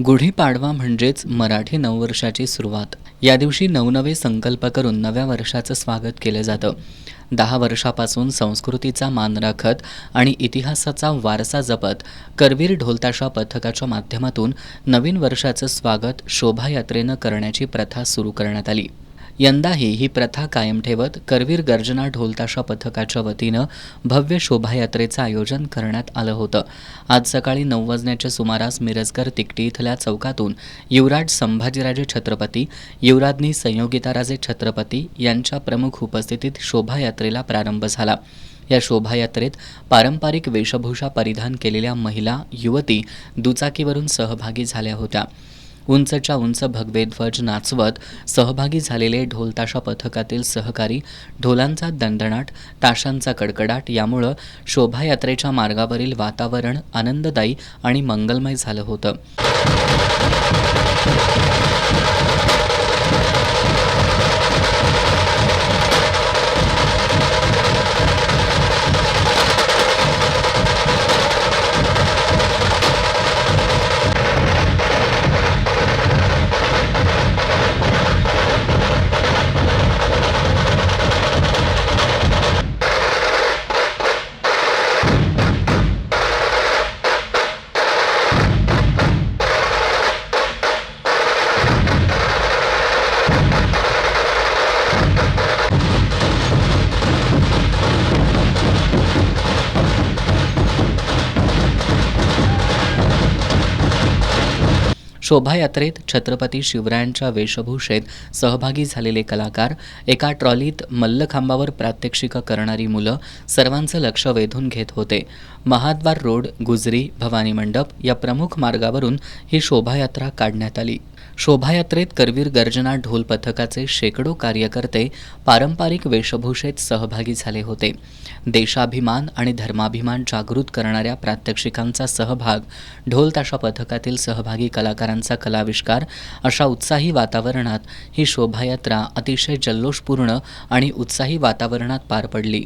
गुढीपाडवा म्हणजेच मराठी नववर्षाची सुरुवात. या दिवशी नवनवे संकल्प करून नव्या वर्षाचं स्वागत केलं जातं. 10 वर्षापासून संस्कृतीचा मान राखत आणि इतिहासाचा वारसा जपत करवीर ढोलताशा पथकाच्या माध्यमातून नवीन वर्षाचं स्वागत शोभायात्रेनं करण्याची प्रथा सुरू करण्यात आली. यंदाही ही प्रथा कायम ठेवत करवीर गर्जना ढोलताशा पथकाच्या वतीनं भव्य शोभायात्रेचं आयोजन करण्यात आलं होतं. आज सकाळी 9 वाजण्याच्या सुमारास मिरजकर तिकटी इथल्या चौकातून युवराज संभाजीराजे छत्रपती, युवराज्ञी संयोगिताराजे छत्रपती यांच्या प्रमुख उपस्थितीत शोभायात्रेला प्रारंभ झाला. या शोभायात्रेत पारंपरिक वेशभूषा परिधान केलेल्या महिला, युवती दुचाकीवरून सहभागी झाल्या होत्या. उंचच्या उंच भगवे ध्वज नाचवत सहभागी झालेले ढोलताशा पथकातील सहकारी, ढोलांचा दणदणाट, ताशांचा कडकडाट यामुळं शोभायात्रेच्या मार्गावरील वातावरण आनंददायी आणि मंगलमय झालं होतं. शोभायात्रेत छत्रपती शिवरायांच्या वेशभूषेत सहभागी झालेले कलाकार, एका ट्रॉलीत मल्लखांबावर प्रात्यक्षिकं करणारी मुलं सर्वांचं लक्ष वेधून घेत होते. महाद्वार रोड, गुजरी, भवानी मंडप या प्रमुख मार्गावरून ही शोभायात्रा काढण्यात आली. शोभायात्रेत करवीर गर्जना ढोल पथकाचे शेकडो कार्यकर्ते पारंपरिक वेशभूषेत सहभागी झाले होते. देशाभिमान आणि धर्माभिमान जागृत करणाऱ्या प्रात्यक्षिकांचा सहभाग, ढोलताशा पथकातील सहभागी कलाकारांचा कलाविष्कार अशा उत्साही वातावरणात ही शोभायात्रा अतिशय जल्लोषपूर्ण आणि उत्साही वातावरणात पार पडली.